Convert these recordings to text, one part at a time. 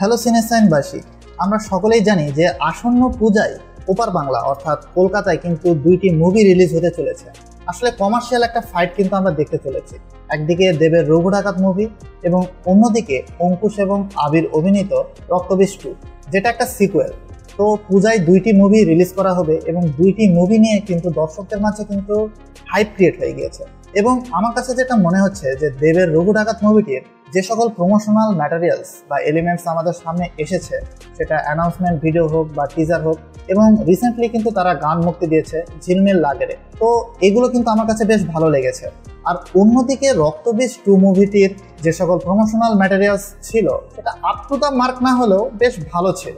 Hello সিনেসাইনবাসী, আমরা সকলেই জানি যে আসন্ন পূজায় ওপার বাংলা অর্থাৎ কলকাতায় কিন্তু দুইটি মুভি রিলিজ হতে চলেছে। আসলে কমার্শিয়াল একটা ফাইট কিন্তু আমরা দেখতে চলেছি। একদিকে দেবের রঘু ডাকাত মুভি এবং অন্যদিকে অঙ্কুশ এবং আবির অভিনীত রক্তবীজ 2, যেটা একটা সিকুয়েল। তো পূজায় দুইটি মুভি রিলিজ করা হবে এবং দুইটি মুভি নিয়ে কিন্তু দর্শকদের মাঝে কিন্তু হাইপ ক্রিয়েট হয়ে গিয়েছে। এবং আমার কাছে যেটা মনে হচ্ছে যে দেবের রঘু ডাকাত মুভিটির যে সকল প্রমোশনাল ম্যাটেরিয়ালস বা এলিমেন্টস আমাদের সামনে এসেছে, সেটা অ্যানাউন্সমেন্ট ভিডিও হোক বা টিজার হোক, এবং রিসেন্টলি কিন্তু তারা গান মুক্তি দিয়েছে ঝিলমিল লাগেরে, তো এগুলো কিন্তু আমার কাছে বেশ ভালো লেগেছে। আর অন্যদিকে রক্তবীজ 2 মুভিটির যে সকল প্রমোশনাল ম্যাটেরিয়ালস ছিল সেটা আপ টু দ্য মার্ক না হলেও বেশ ভালো ছিল।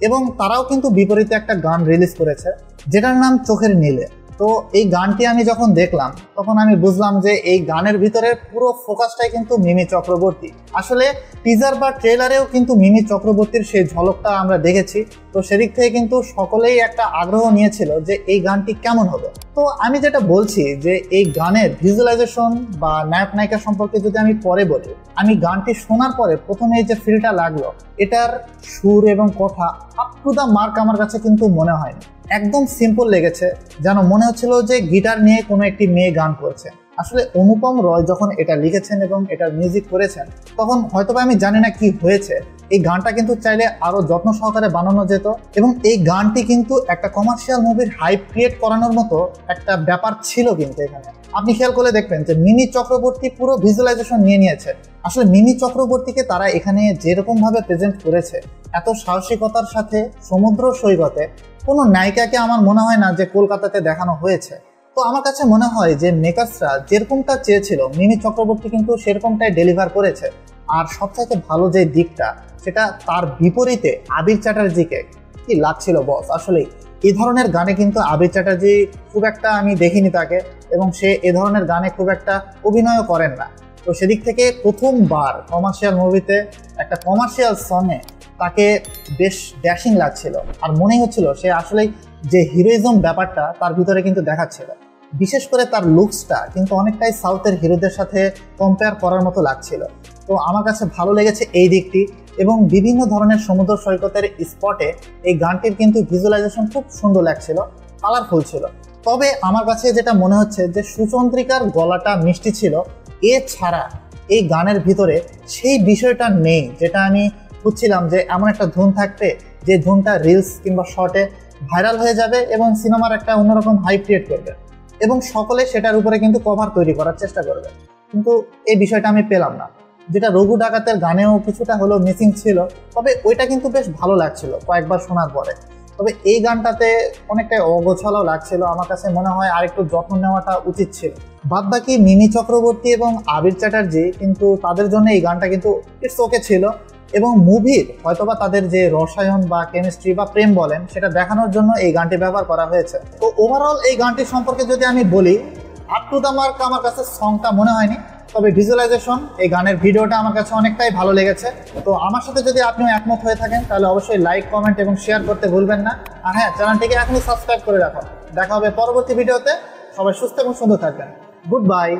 এবং তারাও কিন্তু বিপরীতে একটা গান রিলিজ করেছে যেটার নাম চোখের নীলে। তো এই গানটি আমি যখন দেখলাম তখন আমি বুঝলাম যে এই গানের ভিতরে পুরো ফোকাসটাই কিন্তু মিমি চক্রবর্তী। আসলে টিজার বা ট্রেলারেও কিন্তু মিমি চক্রবর্তীর সেই ঝলকটা আমরা দেখেছি। তো সেদিক থেকে কিন্তু সকলেই একটা আগ্রহ নিয়েছিল যে এই গানটি কেমন হবে। তো আমি যেটা বলছি যে এই গানের ভিজুয়ালাইজেশন বা নায়ক নায়িকা সম্পর্কে যদি আমি পরে বলি, আমি গানটি শোনার পরে প্রথমে যে ফিলটা লাগলো, এটার সুর এবং কথা আপ টু দ্য মার্ক আমার কাছে কিন্তু মনে হয়নি। একদম সিম্পল লেগেছে, যেন মনে হচ্ছিল যে গিটার নিয়ে কোনো একটি মেয়ে গান করছে। আসলে অনুপম রয় যখন এটা লিখেছেন এবং এটার মিউজিক করেছেন, তখন হয়তোবা আমি জানি না কি হয়েছে, এই গানটা কিন্তু চাইলে আরো যত্ন সহকারে বানানো যেত। এবং এই গানটি কিন্তু একটা কমার্শিয়াল মুভির হাইপ ক্রিয়েট করানোর মতো একটা ব্যাপার ছিল। কিন্তু এখানে আপনি খেয়াল করে দেখবেন যে মিমি চক্রবর্তী পুরো ভিজুয়ালাইজেশন নিয়ে নিয়েছে। আসলে মিমি চক্রবর্তীকে তারা এখানে যেরকম ভাবে প্রেজেন্ট করেছে, এত সাহসিকতার সাথে সমুদ্র সৈকতে, কোনো নায়িকাকে আমার মনে হয় না যে কলকাতাতে দেখানো হয়েছে। তো আমার কাছে মনে হয় যে মেকার্সরা যেরকমটা চেয়েছিল মিমি চক্রবর্তী কিন্তু সেরকমটাই ডেলিভার করেছে। আর সবচাইতে ভালো যে দিকটা, সেটা তার বিপরীতে আবির চ্যাটার্জিকে কি লাগছিল বস। আসলে এই ধরনের গানে কিন্তু আবির চ্যাটার্জি খুব একটা আমি দেখিনি তাকে, এবং সে এ ধরনের গানে খুব একটা অভিনয়ও করেন না। তো সেদিক থেকে প্রথমবার কমার্শিয়াল মুভিতে একটা কমার্শিয়াল সঙ্গে তাকে বেশ ড্যাশিং লাগছিল। আর মনে হচ্ছিল সে আসলেই যে হিরোইজম ব্যাপারটা তার ভিতরে কিন্তু দেখাচ্ছিল। বিশেষ করে তার লুকসটা কিন্তু অনেকটাই সাউথের হিরোদের সাথে কম্পেয়ার করার মতো লাগছিল। তো আমার কাছে ভালো লেগেছে এই দিকটি। এবং বিভিন্ন ধরনের সমুদ্র সৈকতের স্পটে এই গানটির কিন্তু ভিজুয়ালাইজেশন খুব সুন্দর লাগছিল, কালারফুল ছিল। তবে আমার কাছে যেটা মনে হচ্ছে যে সুচন্দ্রিকার গলাটা মিষ্টি ছিল, এছাড়া এই গানের ভিতরে সেই বিষয়টা নেই যেটা আমি বুঝছিলাম যে এমন একটা ধুন থাকবে যে ধুনটা রিলস কিংবা শর্টে ভাইরাল হয়ে যাবে এবং সিনেমার একটা অন্যরকম হাইপ ক্রিয়েট করবে এবং সকলে সেটার উপরে কিন্তু কভার তৈরি করার চেষ্টা করবে। কিন্তু এই বিষয়টা আমি পেলাম না, যেটা রঘু ডাকাতের গানেও কিছুটা হলো মিসিং ছিল। তবে ওইটা কিন্তু বেশ ভালো লাগছিল কয়েকবার শোনার পরে। তবে এই গানটাতে অনেকটাই অগোছালো লাগছিল। আমার কাছে মনে হয় আরেকটু যত্ন নেওয়াটা উচিত ছিল। বাদবাকি মিমি চক্রবর্তী এবং আবির চ্যাটার্জি কিন্তু তাদের জন্য এই গানটা কিন্তু ইটস ওকে ছিল। এবং মুভির হয়তোবা তাদের যে রসায়ন বা কেমিস্ট্রি বা প্রেম বলেন, সেটা দেখানোর জন্য এই গানটি ব্যবহার করা হয়েছে। তো ওভারঅল এই গানটি সম্পর্কে যদি আমি বলি, আপ টু দ্য মার্ক আমার কাছে সংটা মনে হয়নি। তবে ভিজুয়ালাইজেশন, এই গানের ভিডিওটা আমার কাছে অনেকটাই ভালো লেগেছে। তো আমার সাথে যদি আপনিও একমত হয়ে থাকেন তাহলে অবশ্যই লাইক, কমেন্ট এবং শেয়ার করতে ভুলবেন না। আর হ্যাঁ, চ্যানেলটিকে এখনই সাবস্ক্রাইব করে রাখুন। দেখা হবে পরবর্তী ভিডিওতে। সবাই সুস্থ এবং সুন্দর থাকবেন। Good bye.